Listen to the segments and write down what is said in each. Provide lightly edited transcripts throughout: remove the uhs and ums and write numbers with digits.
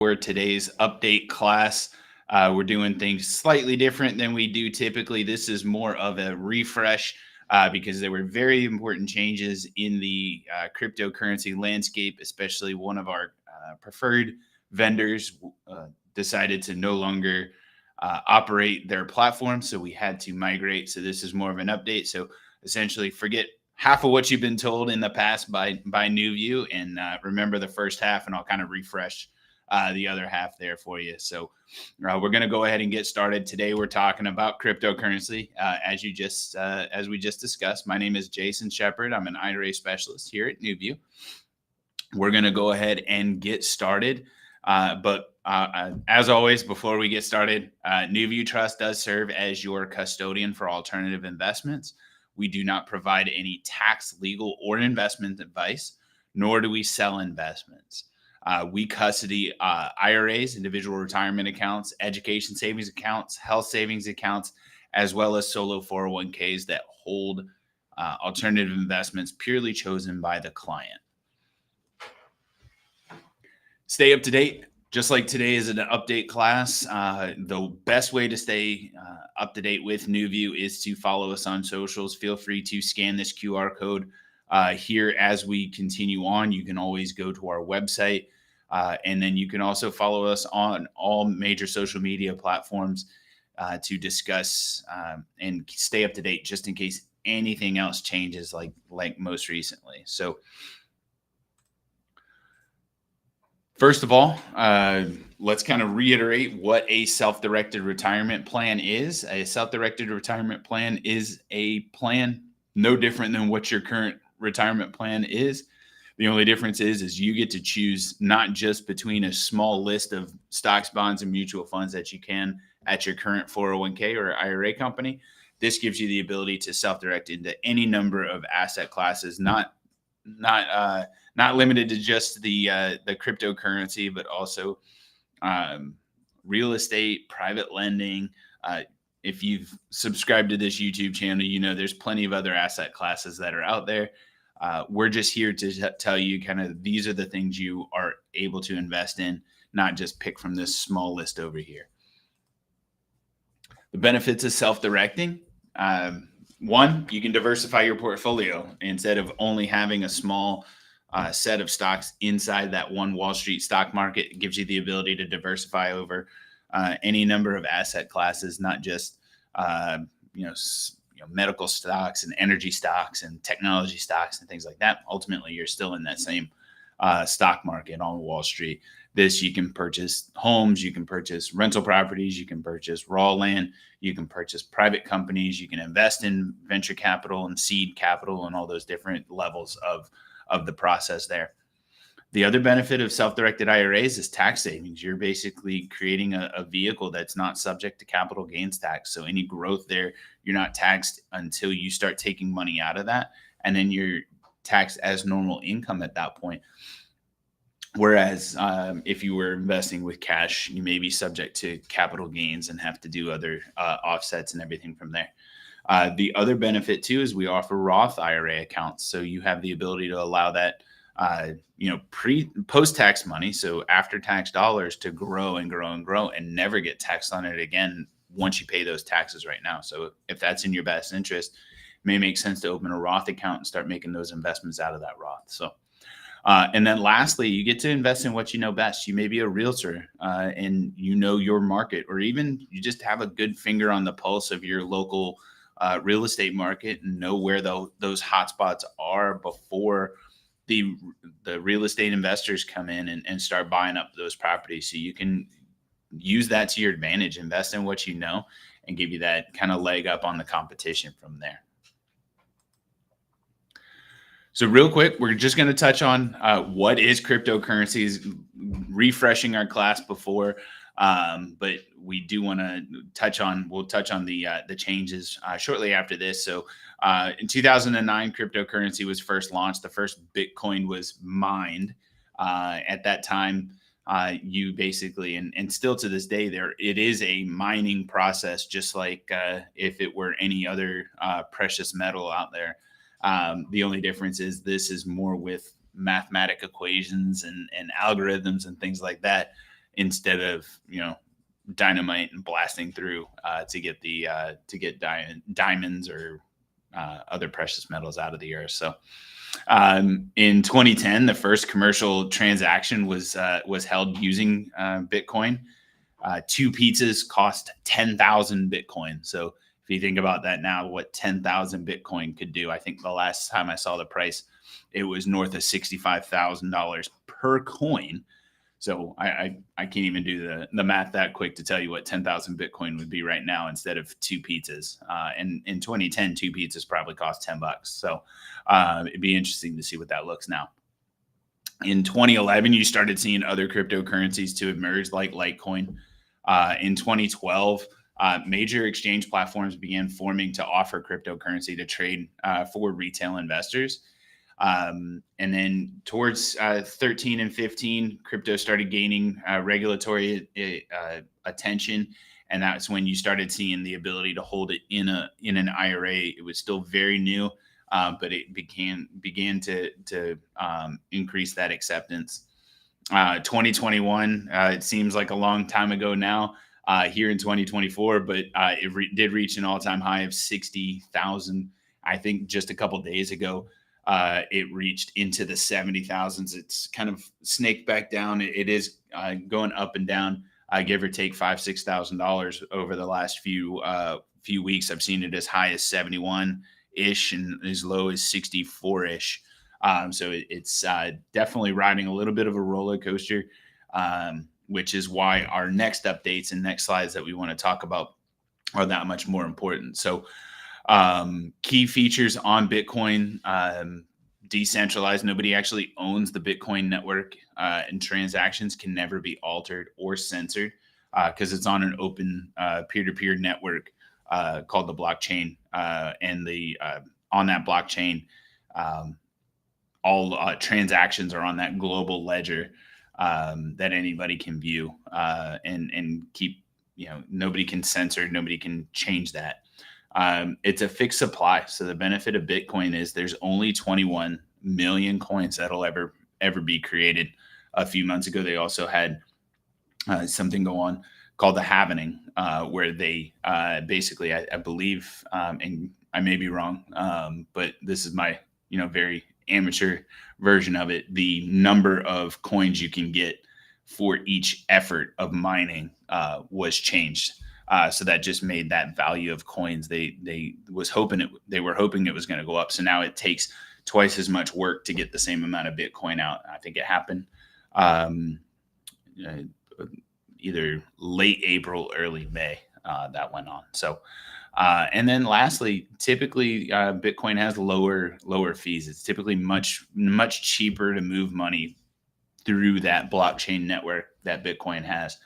for today's update class. We're doing things slightly different than we do typically. This is more of a refresh because there were very important changes in the cryptocurrency landscape, especially one of our preferred vendors decided to no longer operate their platform. So we had to migrate. So this is more of an update. So essentially, forget half of what you've been told in the past by NewView, and remember the first half, and I'll kind of refresh the other half there for you. So we're going to go ahead and get started. Today we're talking about cryptocurrency, as we just discussed. My name is Jason Sheppard. I'm an IRA specialist here at NewView. We're going to go ahead and get started. But as always, before we get started, NewView Trust does serve as your custodian for alternative investments. We do not provide any tax, legal, or investment advice, nor do we sell investments. We custody IRAs, individual retirement accounts, education savings accounts, health savings accounts, as well as solo 401ks that hold alternative investments purely chosen by the client. Stay up to date. Just like today is an update class, the best way to stay up to date with NewView is to follow us on socials. Feel free to scan this QR code here as we continue on. You can always go to our website, and then you can also follow us on all major social media platforms to discuss and stay up to date just in case anything else changes like most recently. So first of all, let's kind of reiterate what a self-directed retirement plan is. A self-directed retirement plan is a plan no different than what your current retirement plan is. The only difference is you get to choose not just between a small list of stocks, bonds, and mutual funds that you can at your current 401k or IRA company. This gives you the ability to self-direct into any number of asset classes, not limited to just the cryptocurrency, but also real estate, private lending. If you've subscribed to this YouTube channel, you know there's plenty of other asset classes that are out there. We're just here to tell you kind of these are the things you are able to invest in, not just pick from this small list over here. The benefits of self-directing. One, you can diversify your portfolio instead of only having a small set of stocks inside that one Wall Street stock market. It gives you the ability to diversify over any number of asset classes, not just medical stocks and energy stocks and technology stocks and things like that. Ultimately, you're still in that same stock market on Wall Street. You can purchase homes, you can purchase rental properties, you can purchase raw land, you can purchase private companies, you can invest in venture capital and seed capital and all those different levels of the process there. The other benefit of self-directed IRAs is tax savings. You're basically creating a vehicle that's not subject to capital gains tax. So any growth there, you're not taxed until you start taking money out of that. And then you're taxed as normal income at that point. Whereas if you were investing with cash, you may be subject to capital gains and have to do other offsets and everything from there. The other benefit too is we offer Roth IRA accounts. So you have the ability to allow that, post-tax money. So after tax dollars to grow and grow and grow and never get taxed on it again once you pay those taxes right now. So if that's in your best interest, it may make sense to open a Roth account and start making those investments out of that Roth. So and then lastly, you get to invest in what you know best. You may be a realtor and you know your market, or even you just have a good finger on the pulse of your local real estate market and know where those hotspots are before the real estate investors come in and start buying up those properties. So you can use that to your advantage, invest in what you know, and give you that kind of leg up on the competition from there. So real quick, we're just going to touch on what is cryptocurrencies, refreshing our class before, but we do want to we'll touch on the changes shortly after this. So in 2009, cryptocurrency was first launched. The first Bitcoin was mined. At that time, you basically, and still to this day, it is a mining process, just like if it were any other precious metal out there. The only difference is this is more with mathematic equations and algorithms and things like that. instead of, dynamite and blasting through to get diamonds or other precious metals out of the earth. So in 2010, the first commercial transaction was held using Bitcoin. 2 pizzas cost 10,000 Bitcoin. So if you think about that now, what 10,000 Bitcoin could do, I think the last time I saw the price, it was north of $65,000 per coin. So I can't even do the math that quick to tell you what 10,000 Bitcoin would be right now instead of 2 pizzas. And in 2010, 2 pizzas probably cost $10. So it'd be interesting to see what that looks now. In 2011, you started seeing other cryptocurrencies to emerge like Litecoin. In 2012, major exchange platforms began forming to offer cryptocurrency to trade for retail investors. And then towards 13 and 15, crypto started gaining regulatory attention. And that's when you started seeing the ability to hold it in an IRA. It was still very new, but it began to increase that acceptance. 2021, it seems like a long time ago now, here in 2024, but it did reach an all-time high of 60,000. I think just a couple days ago, it reached into the 70,000s. It's kind of snaked back down. It is going up and down, give or take $5,000-$6,000 over the last few weeks. I've seen it as high as 71-ish and as low as 64-ish. So it's definitely riding a little bit of a roller coaster, which is why our next updates and next slides that we want to talk about are that much more important. So key features on Bitcoin: decentralized. Nobody actually owns the Bitcoin network, and transactions can never be altered or censored because it's on an open peer-to-peer network called the blockchain. And on that blockchain, all transactions are on that global ledger that anybody can view and keep. Nobody can censor. Nobody can change that. It's a fixed supply. So the benefit of Bitcoin is there's only 21 million coins that'll ever be created. A few months ago, they also had something go on called the halvening, where they basically, I believe, and I may be wrong, but this is my very amateur version of it. The number of coins you can get for each effort of mining was changed. So that just made that value of coins. They were hoping it was going to go up. So now it takes twice as much work to get the same amount of Bitcoin out. I think it happened either late April, early May. That went on. So, and then lastly, typically Bitcoin has lower fees. It's typically much cheaper to move money through that blockchain network that Bitcoin has.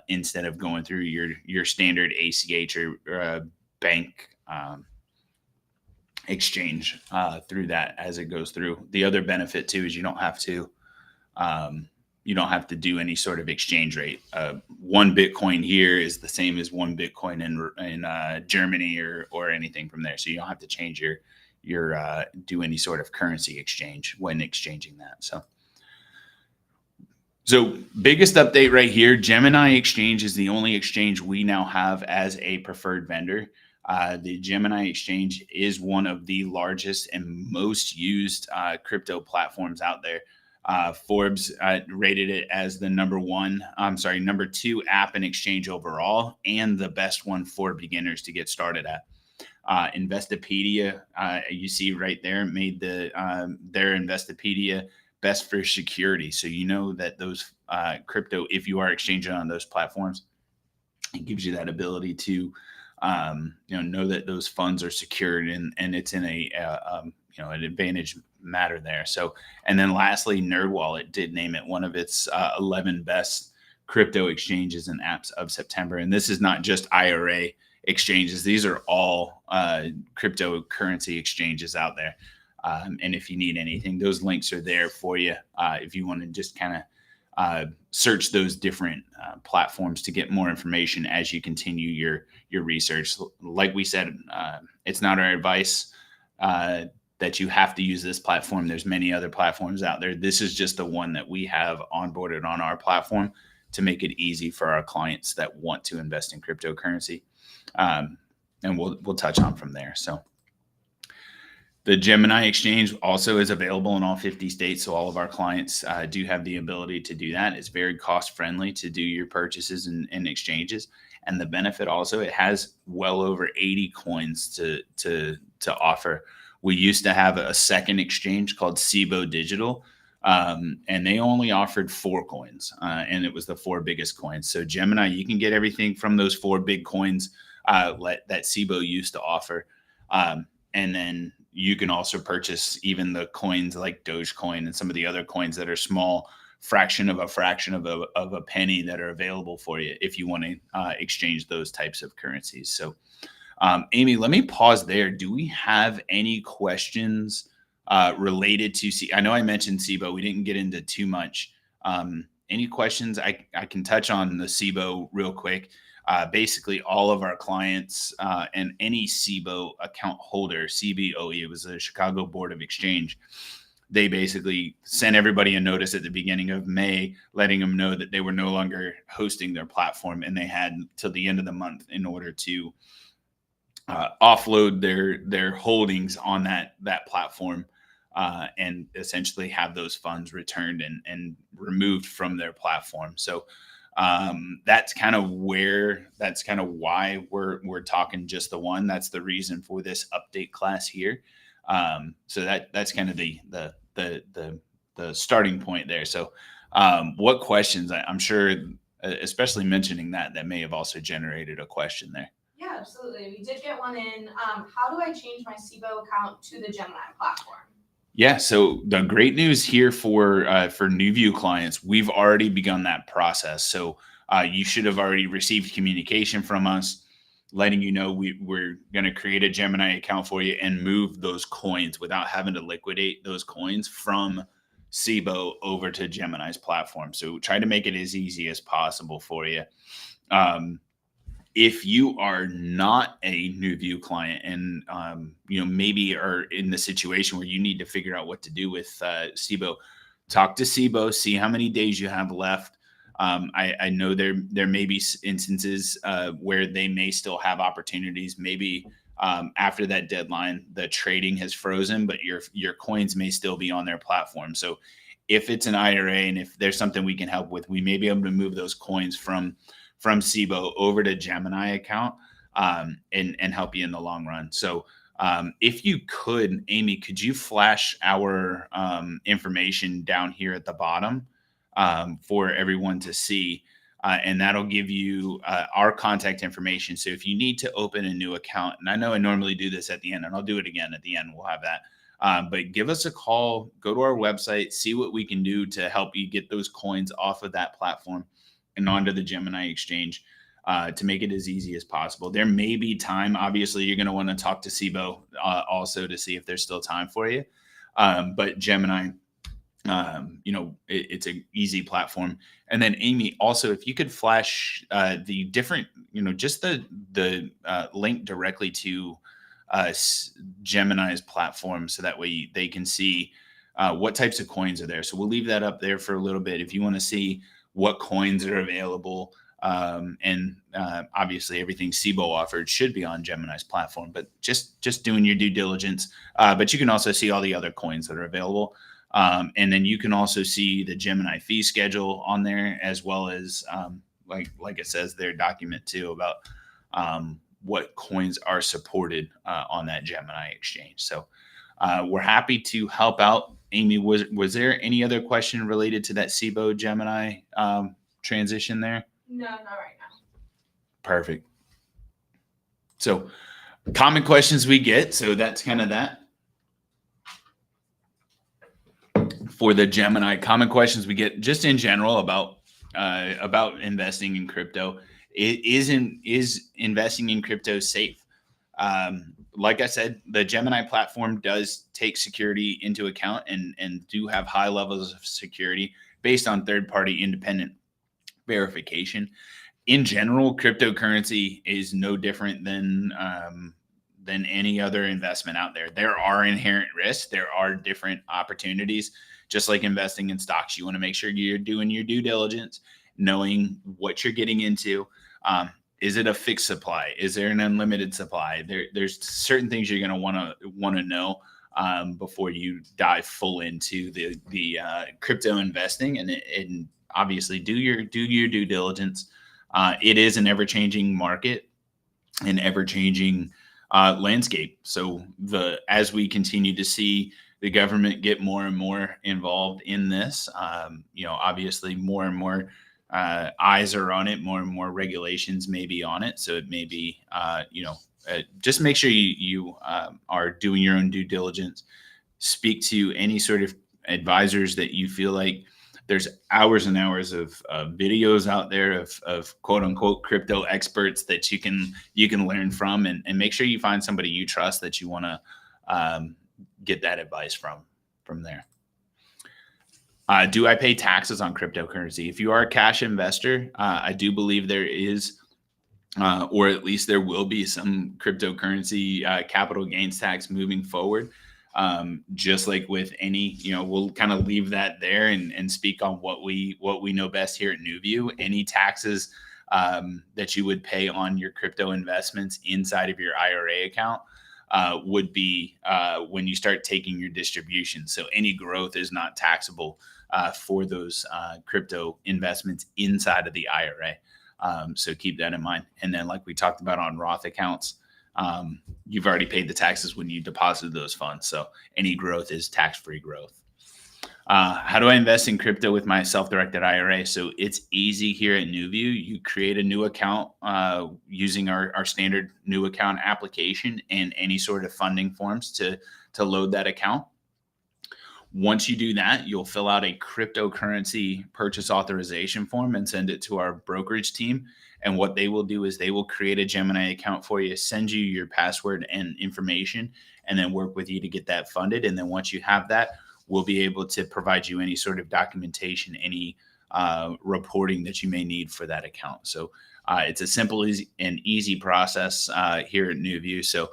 Instead of going through your standard ACH or bank exchange through that as it goes through. The other benefit too is you don't have to do any sort of exchange rate. 1 Bitcoin here is the same as 1 Bitcoin in Germany or anything from there. So you don't have to change your do any sort of currency exchange when exchanging that. So biggest update right here, Gemini Exchange is the only exchange we now have as a preferred vendor. The Gemini Exchange is one of the largest and most used crypto platforms out there. Forbes rated it as the number 2 app and exchange overall, and the best one for beginners to get started at. Investopedia, you see right there, made their Investopedia best for security. So that those crypto, if you are exchanging on those platforms, it gives you that ability to know that those funds are secured and it's in an advantage matter there. So, and then lastly, NerdWallet did name it one of its 11 best crypto exchanges and apps of September. And this is not just IRA exchanges. These are all cryptocurrency exchanges out there. And if you need anything, those links are there for you. If you want to just kind of search those different platforms to get more information as you continue your research. Like we said, it's not our advice that you have to use this platform. There's many other platforms out there. This is just the one that we have onboarded on our platform to make it easy for our clients that want to invest in cryptocurrency. And we'll touch on from there. So the Gemini exchange also is available in all 50 states. So all of our clients do have the ability to do that. It's very cost friendly to do your purchases and exchanges. And the benefit also, it has well over 80 coins to offer. We used to have a second exchange called SIBO Digital, and they only offered 4 coins, and it was the 4 biggest coins. So Gemini, you can get everything from those 4 big coins that SIBO used to offer. And then you can also purchase even the coins like Dogecoin and some of the other coins that are small fraction of a penny that are available for you if you want to exchange those types of currencies. So, Amy, let me pause there. Do we have any questions related to I know I mentioned SIBO. We didn't get into too much. Any questions? I can touch on the SIBO real quick. Basically, all of our clients and any SIBO account holder, CBOE, it was the Chicago Board of Exchange. They basically sent everybody a notice at the beginning of May, letting them know that they were no longer hosting their platform, and they had till the end of the month in order to offload their holdings on that platform and essentially have those funds returned and removed from their platform. So that's kind of why we're talking just the one. That's the reason for this update class here. So that's kind of the starting point there. So what questions? I'm sure, especially mentioning that may have also generated a question there. Yeah, absolutely. We did get one in. How do I change my SIBO account to the Gemini platform? Yeah, so the great news here for NewView clients, we've already begun that process. So you should have already received communication from us letting you know we're going to create a Gemini account for you and move those coins without having to liquidate those coins from SIBO over to Gemini's platform. So try to make it as easy as possible for you. If you are not a NewView client and maybe are in the situation where you need to figure out what to do with SIBO, talk to SIBO, see how many days you have left. I know there may be instances where they may still have opportunities. Maybe after that deadline, the trading has frozen, but your coins may still be on their platform. So if it's an IRA and if there's something we can help with, we may be able to move those coins from SIBO over to Gemini account and help you in the long run. So if you could, Amy, could you flash our information down here at the bottom for everyone to see? And that'll give you our contact information. So if you need to open a new account, and I know I normally do this at the end, and I'll do it again at the end, we'll have that. But give us a call, go to our website, see what we can do to help you get those coins off of that platform and onto the Gemini exchange to make it as easy as possible. There may be time. Obviously, you're going to want to talk to SIBO also to see if there's still time for you. But Gemini, it's an easy platform. And then Amy, also, if you could flash the different, just the link directly to Gemini's platform, so that way they can see what types of coins are there. So we'll leave that up there for a little bit if you want to see what coins are available. And obviously everything SIBO offered should be on Gemini's platform, but just doing your due diligence. But you can also see all the other coins that are available. And then you can also see the Gemini fee schedule on there, as well as like it says their document too about what coins are supported on that Gemini exchange. So we're happy to help out. Amy, was there any other question related to that SIBO Gemini transition there? No, not right now. Perfect. So common questions we get. So that's kind of that. For the Gemini, common questions we get just in general about investing in crypto. Is investing in crypto safe? Like I said, the Gemini platform does take security into account and do have high levels of security based on third-party independent verification. In general, cryptocurrency is no different than any other investment out there. There are inherent risks. There are different opportunities. Just like investing in stocks, you want to make sure you're doing your due diligence, knowing what you're getting into. Is it a fixed supply? Is there an unlimited supply? There's certain things you're going to want to know before you dive full into the crypto investing, and obviously do your due diligence. It is an ever changing market, an ever changing landscape. So as we continue to see the government get more and more involved in this, obviously more and more eyes are on it, more and more regulations may be on it. So it may be, just make sure you are doing your own due diligence. Speak to any sort of advisors that you feel like. There's hours and hours of videos out there of quote unquote crypto experts that you can learn from, and make sure you find somebody you trust that you want to get that advice from there. Do I pay taxes on cryptocurrency? If you are a cash investor, I do believe there is, or at least there will be, some cryptocurrency capital gains tax moving forward. Just like with any, we'll kind of leave that there and speak on what we know best here at NewView. Any taxes that you would pay on your crypto investments inside of your IRA account would be when you start taking your distribution. So any growth is not taxable for those crypto investments inside of the IRA. So keep that in mind. And then, like we talked about on Roth accounts, you've already paid the taxes when you deposited those funds. So any growth is tax-free growth. How do I invest in crypto with my self-directed IRA? So it's easy here at NewView. You create a new account using our standard new account application and any sort of funding forms to load that account. Once you do that, you'll fill out a cryptocurrency purchase authorization form and send it to our brokerage team. And what they will do is they will create a Gemini account for you, send you your password and information, and then work with you to get that funded. And then once you have that, we'll be able to provide you any sort of documentation, any reporting that you may need for that account. So it's a simple and easy process here at NewView. So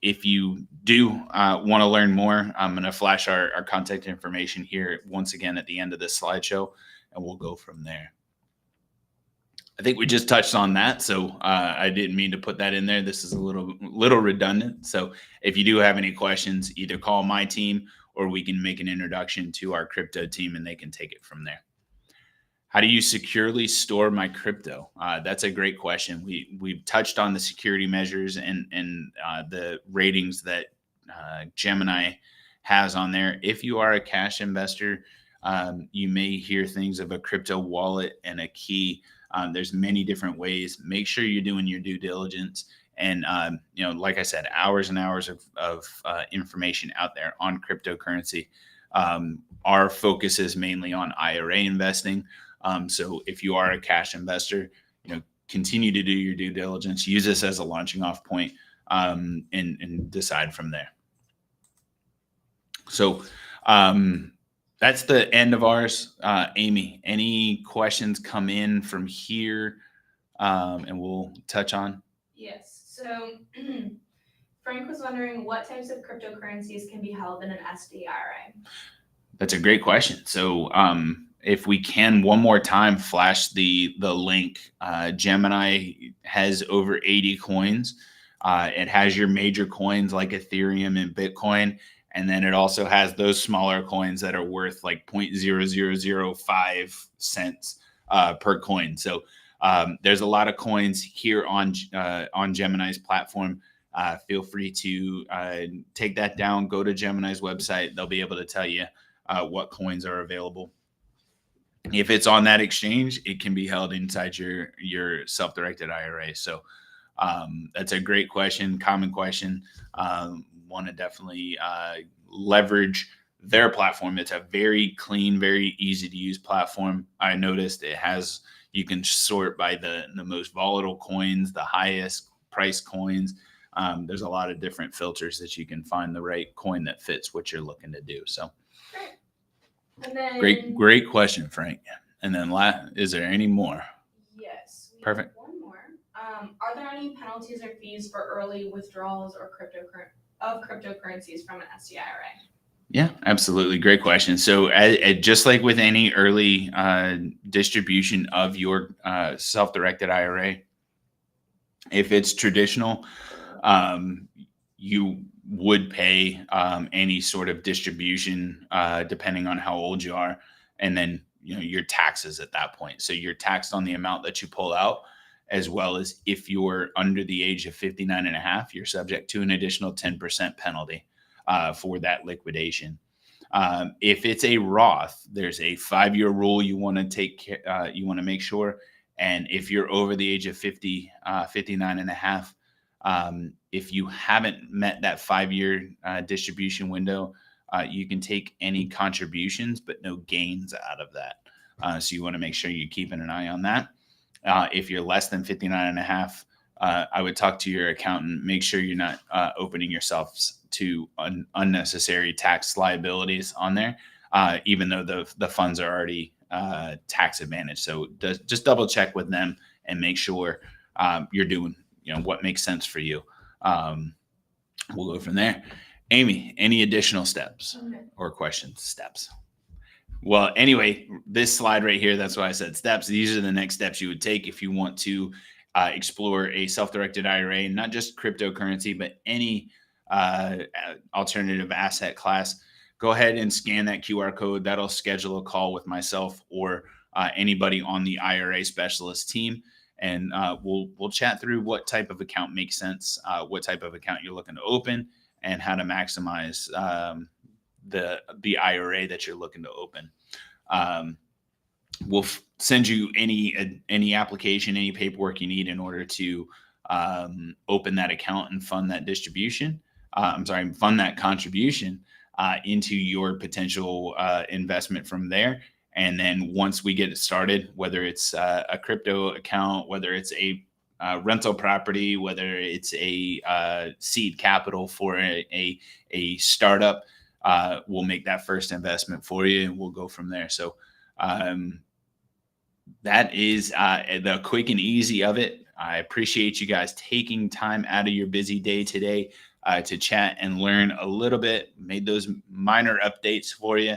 if you do want to learn more, I'm going to flash our contact information here once again at the end of this slideshow, and we'll go from there. I think we just touched on that, so I didn't mean to put that in there. This is a little redundant. So if you do have any questions, either call my team or we can make an introduction to our crypto team and they can take it from there. How do you securely store my crypto? That's a great question. We've touched on the security measures and the ratings that Gemini has on there. If you are a cash investor, you may hear things of a crypto wallet and a key. There's many different ways. Make sure you're doing your due diligence. And, like I said, hours and hours of information out there on cryptocurrency. Our focus is mainly on IRA investing. So if you are a cash investor, continue to do your due diligence, use this as a launching off point, and decide from there. So that's the end of ours. Amy, any questions come in from here and we'll touch on? Yes. So Frank was wondering what types of cryptocurrencies can be held in an SDIRA. That's a great question. So if we can one more time flash the link, Gemini has over 80 coins. It has your major coins like Ethereum and Bitcoin. And then it also has those smaller coins that are worth like 0.0005 cents per coin. So there's a lot of coins here on Gemini's platform. Feel free to take that down, go to Gemini's website. They'll be able to tell you what coins are available. If it's on that exchange, it can be held inside your self-directed IRA. So that's a great question, common question. Want to definitely leverage their platform. It's a very clean, very easy to use platform. I noticed you can sort by the most volatile coins, the highest price coins. There's a lot of different filters that you can find the right coin that fits what you're looking to do. So and then, great question, Frank. And then is there any more? Yes. Perfect. One more. Are there any penalties or fees for early withdrawals or cryptocurrencies from an SDIRA? Yeah, absolutely. Great question. So, just like with any early distribution of your self-directed IRA, if it's traditional, um, you would pay any sort of distribution depending on how old you are, and then your taxes at that point. So you're taxed on the amount that you pull out, as well as if you're under the age of 59 and a half, you're subject to an additional 10% penalty for that liquidation. If it's a Roth, there's a 5-year rule you want to you want to make sure. And if you're over the age of 50, 59 and a half, if you haven't met that 5-year distribution window, you can take any contributions, but no gains out of that. So you want to make sure you're keeping an eye on that. If you're less than 59 and a half, I would talk to your accountant, make sure you're not opening yourselves to unnecessary tax liabilities on there, even though the funds are already tax advantage. So just double check with them and make sure you're doing what makes sense for you. We'll go from there. Amy, any additional steps or questions? Steps. Well, anyway, this slide right here, that's why I said steps. These are the next steps you would take if you want to explore a self-directed IRA, not just cryptocurrency, but any alternative asset class. Go ahead and scan that QR code. That'll schedule a call with myself or anybody on the IRA specialist team, and we'll chat through what type of account makes sense, what type of account you're looking to open, and how to maximize the IRA that you're looking to open. We'll send you any application, any paperwork you need in order to open that account and fund that distribution. Fund that contribution into your potential investment from there. And then once we get it started, whether it's a crypto account, whether it's a rental property, whether it's a seed capital for a startup, we'll make that first investment for you, and we'll go from there. So that is the quick and easy of it. I appreciate you guys taking time out of your busy day today to chat and learn a little bit. Made those minor updates for you,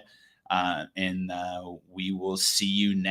and we will see you next.